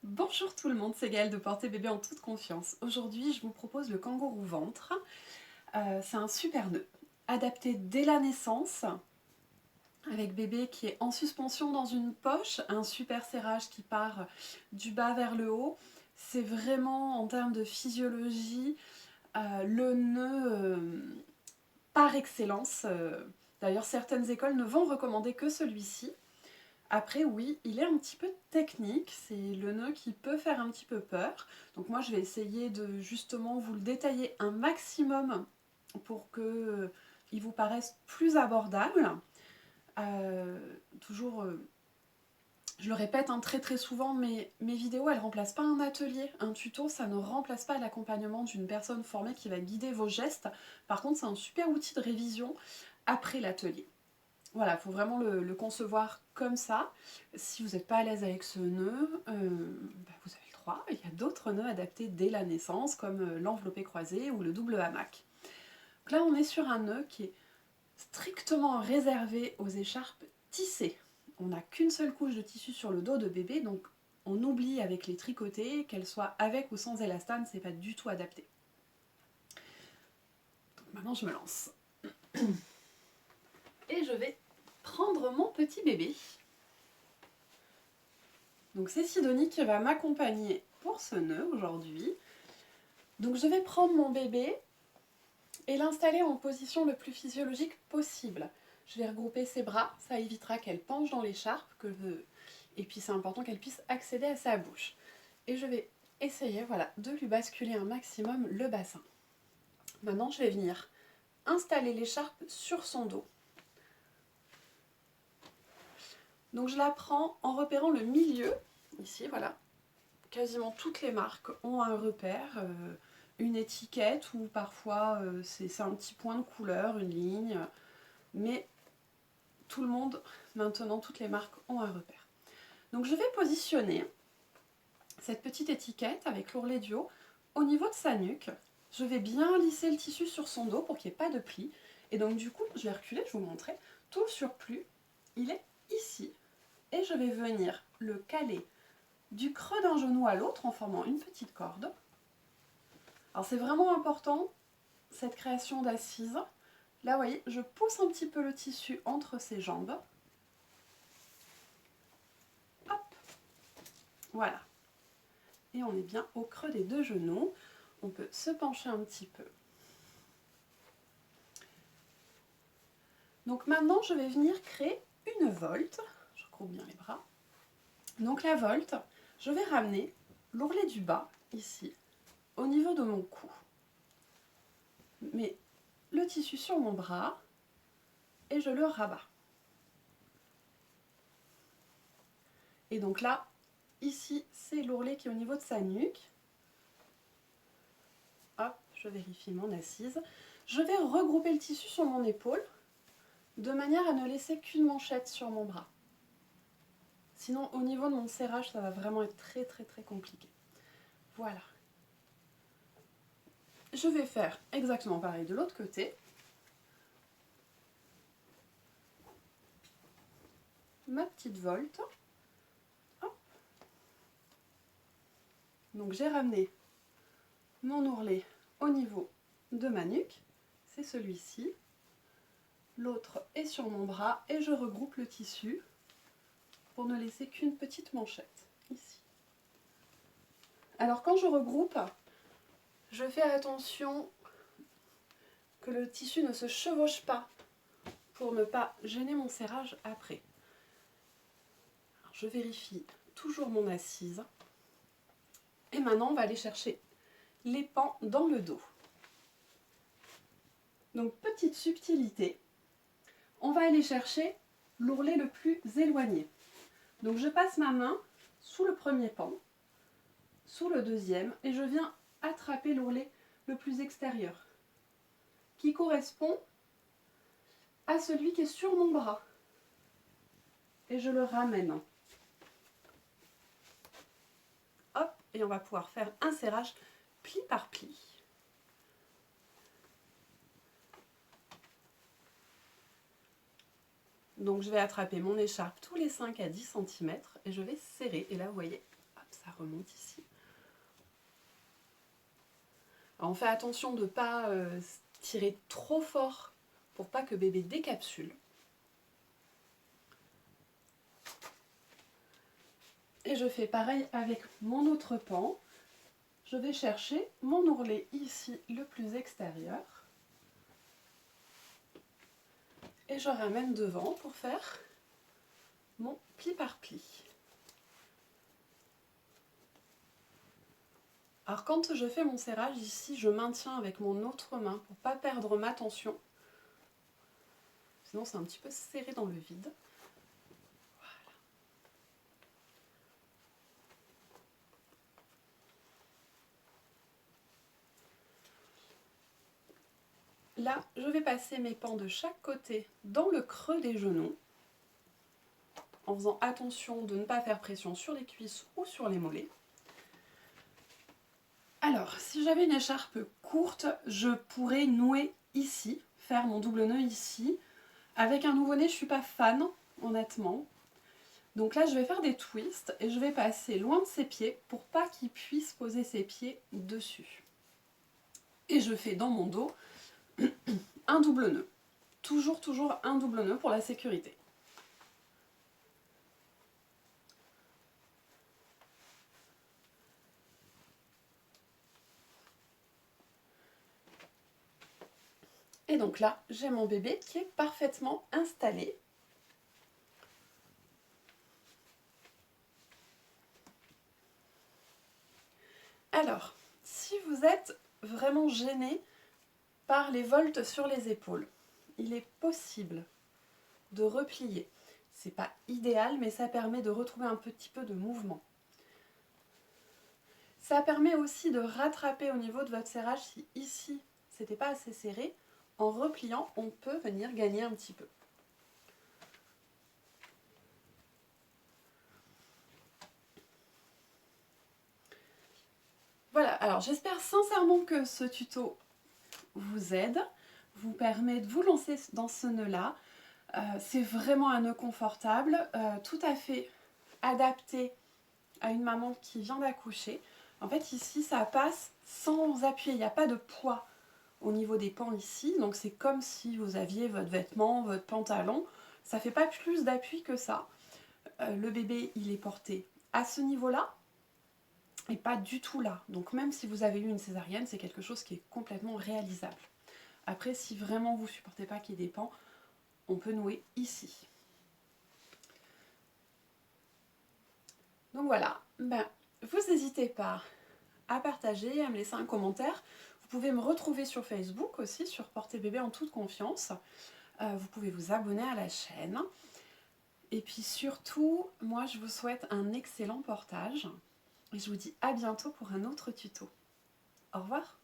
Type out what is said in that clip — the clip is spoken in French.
Bonjour tout le monde, c'est Gaëlle de Porter Bébé en toute confiance. Aujourd'hui, je vous propose le kangourou ventre. C'est un super nœud, adapté dès la naissance, avec bébé qui est en suspension dans une poche, un super serrage qui part du bas vers le haut. C'est vraiment, en termes de physiologie, le nœud par excellence. D'ailleurs, certaines écoles ne vont recommander que celui-ci. Après, oui, il est un petit peu technique, c'est le nœud qui peut faire un petit peu peur. Donc moi, je vais essayer de justement vous le détailler un maximum pour que il vous paraisse plus abordable. Toujours, je le répète très très souvent, mais mes vidéos, elles ne remplacent pas un atelier. Un tuto, ça ne remplace pas l'accompagnement d'une personne formée qui va guider vos gestes. Par contre, c'est un super outil de révision après l'atelier. Voilà, il faut vraiment le concevoir comme ça. Si vous n'êtes pas à l'aise avec ce nœud, vous avez le droit. Il y a d'autres nœuds adaptés dès la naissance, comme l'enveloppé croisé ou le double hamac. Donc là, on est sur un nœud qui est strictement réservé aux écharpes tissées. On n'a qu'une seule couche de tissu sur le dos de bébé, donc on oublie avec les tricotés, qu'elles soient avec ou sans élastane, c'est pas du tout adapté. Donc maintenant, je me lance. Et je vais prendre mon petit bébé. Donc c'est Sidonie qui va m'accompagner pour ce nœud aujourd'hui. Donc je vais prendre mon bébé et l'installer en position le plus physiologique possible. Je vais regrouper ses bras, ça évitera qu'elle penche dans l'écharpe, et puis c'est important qu'elle puisse accéder à sa bouche. Et je vais essayer de lui basculer un maximum le bassin. Maintenant je vais venir installer l'écharpe sur son dos. Donc je la prends en repérant le milieu, ici voilà. Quasiment toutes les marques ont un repère, une étiquette ou parfois c'est un petit point de couleur, une ligne, mais tout le monde, maintenant toutes les marques ont un repère. Donc je vais positionner cette petite étiquette avec l'ourlet du haut au niveau de sa nuque. Je vais bien lisser le tissu sur son dos pour qu'il n'y ait pas de plis. Et donc du coup, je vais reculer, je vais vous montrer, tout le surplus, il est ici. Et je vais venir le caler du creux d'un genou à l'autre en formant une petite corde. Alors c'est vraiment important, cette création d'assise. Là, vous voyez, je pousse un petit peu le tissu entre ses jambes. Hop, voilà. Et on est bien au creux des deux genoux. On peut se pencher un petit peu. Donc maintenant, je vais venir créer une volte. Je regroupe bien les bras. Donc la volte, je vais ramener l'ourlet du bas, ici, au niveau de mon cou. Mais le tissu sur mon bras et je le rabats. Et donc là, ici, c'est l'ourlet qui est au niveau de sa nuque. Hop, je vérifie mon assise. Je vais regrouper le tissu sur mon épaule de manière à ne laisser qu'une manchette sur mon bras. Sinon, au niveau de mon serrage, ça va vraiment être très très très compliqué. Voilà. Je vais faire exactement pareil de l'autre côté. Ma petite volte. Hop. Donc j'ai ramené mon ourlet au niveau de ma nuque. C'est celui-ci. L'autre est sur mon bras et je regroupe le tissu pour ne laisser qu'une petite manchette, ici. Alors quand je regroupe, je fais attention que le tissu ne se chevauche pas pour ne pas gêner mon serrage après. Alors, je vérifie toujours mon assise. Et maintenant, on va aller chercher les pans dans le dos. Donc, petite subtilité, on va aller chercher l'ourlet le plus éloigné. Donc, je passe ma main sous le premier pan, sous le deuxième, et je viens attraper l'ourlet le plus extérieur, qui correspond à celui qui est sur mon bras. Et je le ramène. Hop, et on va pouvoir faire un serrage pli par pli. Donc je vais attraper mon écharpe tous les 5 à 10 cm et je vais serrer. Et là, vous voyez, hop, ça ça remonte ici. Alors on fait attention de ne pas tirer trop fort pour pas que bébé décapsule. Et je fais pareil avec mon autre pan. Je vais chercher mon ourlet ici le plus extérieur. Et je ramène devant pour faire mon pli par pli. Alors quand je fais mon serrage ici, je maintiens avec mon autre main pour ne pas perdre ma tension. Sinon c'est un petit peu serré dans le vide. Voilà. Là, je vais passer mes pans de chaque côté dans le creux des genoux, en faisant attention de ne pas faire pression sur les cuisses ou sur les mollets. Alors, si j'avais une écharpe courte, je pourrais nouer ici, faire mon double nœud ici. Avec un nouveau-né, je ne suis pas fan, honnêtement. Donc là, je vais faire des twists et je vais passer loin de ses pieds pour pas qu'il puisse poser ses pieds dessus. Et je fais dans mon dos un double nœud. Toujours un double nœud pour la sécurité. Et donc là, j'ai mon bébé qui est parfaitement installé. Alors, si vous êtes vraiment gêné par les voltes sur les épaules, il est possible de replier. C'est pas idéal, mais ça permet de retrouver un petit peu de mouvement. Ça permet aussi de rattraper au niveau de votre serrage si ici c'était pas assez serré. En repliant, on peut venir gagner un petit peu. Voilà, alors j'espère sincèrement que ce tuto vous aide, vous permet de vous lancer dans ce nœud-là. C'est vraiment un nœud confortable, tout à fait adapté à une maman qui vient d'accoucher. En fait ici ça passe sans appuyer, il n'y a pas de poids au niveau des pans ici, donc c'est comme si vous aviez votre vêtement, votre pantalon, ça ne fait pas plus d'appui que ça. Le bébé il est porté à ce niveau-là et pas du tout là, donc même si vous avez eu une césarienne, c'est quelque chose qui est complètement réalisable. Après, si vraiment vous ne supportez pas qu'il y ait des pans, on peut nouer ici. Donc voilà, vous n'hésitez pas à partager, à me laisser un commentaire. Vous pouvez me retrouver sur Facebook aussi, sur Porter Bébé en toute confiance. Vous pouvez vous abonner à la chaîne. Et puis surtout, moi je vous souhaite un excellent portage. Et je vous dis à bientôt pour un autre tuto. Au revoir.